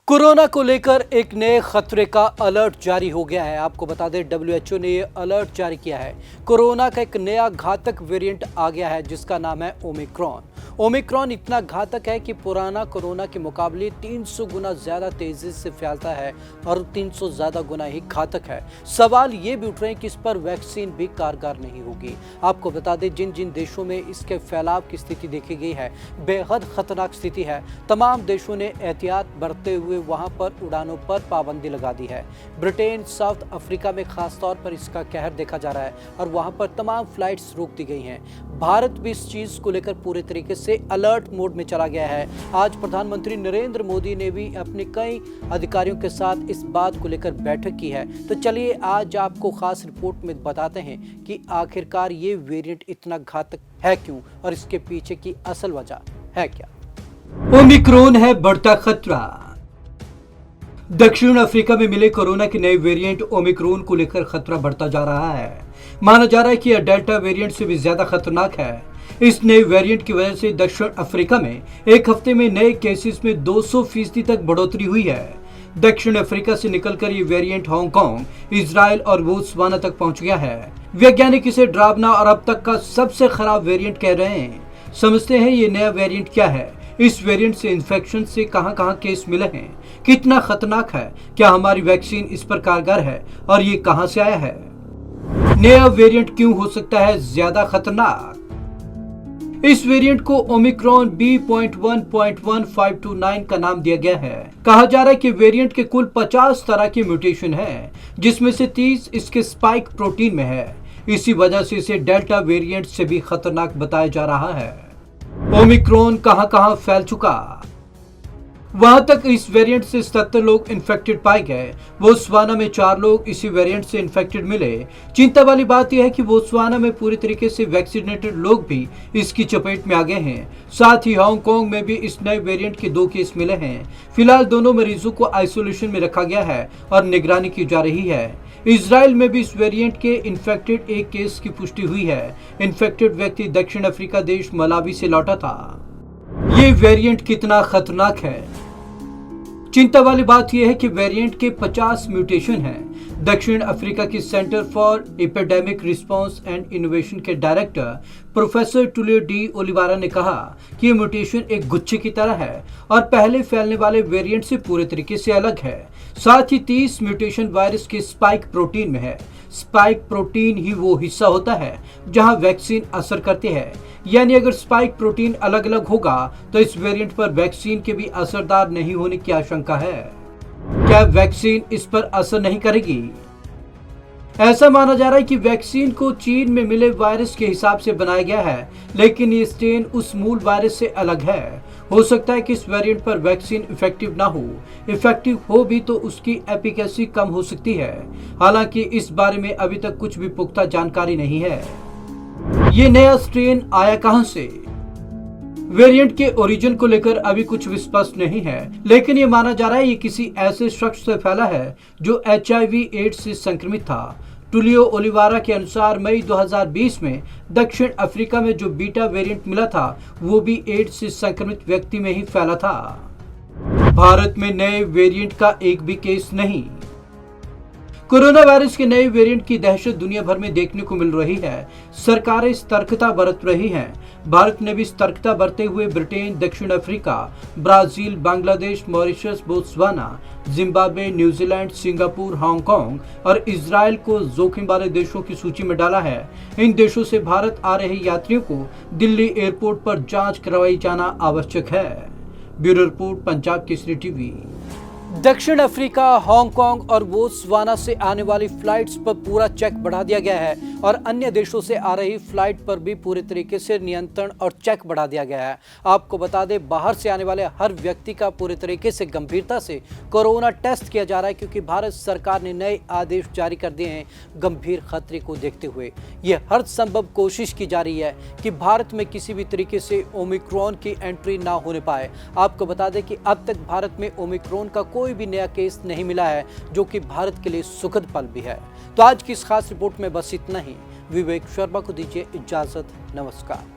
Corona को लेकर एक नए खतरे का अलर्ट जारी हो गया है। आपको बता दें, WHO ने ये अलर्ट जारी किया है। कोरोना का एक नया घातक वेरिएंट आ गया है जिसका नाम है ओमिक्रॉन। ओमिक्रॉन इतना घातक है कि पुराना कोरोना के मुकाबले 300 गुना ज्यादा तेजी से फैलता है और 300 ज्यादा गुना ही घातक है। सवाल ये भी उठ रहे हैं कि इस पर वैक्सीन भी कारगर नहीं होगी। आपको बता दें, जिन जिन देशों में इसके फैलाव की स्थिति देखी गई है, बेहद खतरनाक स्थिति है। तमाम देशों ने एहतियात बरतते हुए वहां पर उड़ानों पर पाबंदी लगा दी है। ब्रिटेन, साउथ अफ्रीका में खास तौर पर इसका कहर देखा जा रहा है और वहां पर तमाम फ्लाइट्स रोक दी गई हैं। भारत भी इस चीज को लेकर पूरे तरीके से अलर्ट मोड में चला गया है। आज प्रधानमंत्री नरेंद्र मोदी ने भी अपने कई अधिकारियों के साथ इस बात को लेकर बैठक की है। तो चलिए आज आपको खास रिपोर्ट में बताते हैं कि आखिरकार ये वेरिएंट इतना घातक है क्यों और इसके पीछे की असल वजह है क्या। ओमिक्रॉन है बढ़ता खतरा। दक्षिण अफ्रीका में मिले कोरोना के नए वेरिएंट ओमिक्रॉन को लेकर खतरा बढ़ता जा रहा है। माना जा रहा है कि यह डेल्टा वेरिएंट से भी ज्यादा खतरनाक है। इस नए वेरिएंट की वजह से दक्षिण अफ्रीका में एक हफ्ते में नए केसेस में 200% तक बढ़ोतरी हुई है। दक्षिण अफ्रीका से निकलकर ये वेरिएंट हांगकांग, इजराइल और बोत्सवाना तक पहुंच गया है। वैज्ञानिक इसे डरावना और अब तक का सबसे खराब वेरिएंट कह रहे हैं। समझते हैं ये नया वेरिएंट क्या है, इस वेरिएंट से इन्फेक्शन से कहां-कहां केस मिले हैं, कितना खतरनाक है, क्या हमारी वैक्सीन इस पर कारगर है और ये कहां से आया है। नया वेरिएंट क्यों हो सकता है ज्यादा खतरनाक। इस वेरिएंट को ओमिक्रॉन B.1.1529 का नाम दिया गया है। कहा जा रहा है कि वेरिएंट के कुल 50 तरह के म्यूटेशन हैं, जिसमें से 30 इसके स्पाइक प्रोटीन में है। इसी वजह से इसे डेल्टा वेरिएंट से भी खतरनाक बताया जा रहा है। ओमिक्रॉन कहां-कहां फैल चुका। वहां तक इस वेरिएंट से 77 लोग इन्फेक्टेड पाए गए। बोत्सवाना में 4 लोग इसी वेरिएंट से इन्फेक्टेड मिले। चिंता वाली बात यह है कि बोत्सवाना में पूरी तरीके से वैक्सीनेटेड लोग भी इसकी चपेट में आ गए हैं। साथ ही हांगकांग में भी इस नए वेरिएंट के 2 केस मिले हैं। फिलहाल दोनों मरीजों को आइसोलेशन में रखा गया है और निगरानी की जा रही है। इजराइल में भी इस वेरिएंट के इन्फेक्टेड एक केस की पुष्टि हुई है। इन्फेक्टेड व्यक्ति दक्षिण अफ्रीका देश मलावी से लौटा था। ये वेरिएंट कितना खतरनाक है। चिंता वाली बात यह है कि वेरिएंट के 50 म्यूटेशन हैं। दक्षिण अफ्रीका की centre for epidemic response and innovation के डायरेक्टर प्रोफेसर टुलियो डी ओलिवारा ने कहा कि ये म्यूटेशन एक गुच्छे की तरह है और पहले फैलने वाले वेरिएंट से पूरे तरीके से अलग है। साथ ही 30 म्यूटेशन वायरस के स्पाइक प्रोटीन में है। स्पाइक प्रोटीन ही वो हिस्सा होता है जहां वैक्सीन असर करती है। यानी अगर स्पाइक प्रोटीन अलग अलग होगा तो इस वेरिएंट पर वैक्सीन के भी असरदार नहीं होने की आशंका है। क्या वैक्सीन इस पर असर नहीं करेगी। ऐसा माना जा रहा है कि वैक्सीन को चीन में मिले वायरस के हिसाब से बनाया गया है, लेकिन ये स्ट्रेन उस मूल वायरस से अलग है। हो सकता है कि इस वेरिएंट पर वैक्सीन इफेक्टिव ना हो। इफेक्टिव हो भी तो उसकी एफिकेसी कम हो सकती है। हालांकि इस बारे में अभी तक कुछ भी पुख्ता जानकारी नहीं है। ये नया स्ट्रेन आया कहां से। वेरिएंट के ओरिजिन को लेकर अभी कुछ स्पष्ट नहीं है, लेकिन ये माना जा रहा है ये किसी ऐसे शख्स से फैला है जो HIV एड्स से संक्रमित था। टुलियो ओलिवारा के अनुसार मई 2020 में दक्षिण अफ्रीका में जो बीटा वेरिएंट मिला था वो भी एड्स से संक्रमित व्यक्ति में ही फैला था। भारत में नए वेरिएंट का एक भी केस नहीं। कोरोना वायरस के नए वेरिएंट की दहशत दुनिया भर में देखने को मिल रही है। सरकारें सतर्कता बरत रही हैं। भारत ने भी सतर्कता बरते हुए ब्रिटेन, दक्षिण Africa, Brazil, Bangladesh, Mauritius, Botswana, Zimbabwe, New Zealand, Singapore, Hong Kong और इजराइल को जोखिम वाले देशों की सूची में डाला है। इन देशों से भारत आ रहे यात्रियों को दिल्ली एयरपोर्ट पर जांच करवाई जाना आवश्यक है। Bureau report, Punjab Kesari TV. दक्षिण अफ्रीका, हांगकांग और बोत्सवाना से आने वाली फ्लाइट्स पर पूरा चेक बढ़ा दिया गया है और अन्य देशों से आ रही फ्लाइट पर भी पूरे तरीके से नियंत्रण और चेक बढ़ा दिया गया है। आपको बता दें, बाहर से आने वाले हर व्यक्ति का पूरे तरीके से गंभीरता से कोरोना टेस्ट किया जा रहा है, क्योंकि भारत सरकार ने नए आदेश जारी कर दिए हैं। गंभीर खतरे को देखते हुए यह हर संभव कोशिश की जा रही है कि भारत में किसी भी तरीके से ओमिक्रॉन की एंट्री ना होने पाए। आपको बता दें कि अब तक भारत में ओमिक्रॉन का कोई भी नया केस नहीं मिला है, जो कि भारत के लिए सुखद पल भी है। तो आज की इस खास रिपोर्ट में बस इतना ही। विवेक शर्मा को दीजिए इजाजत। नमस्कार।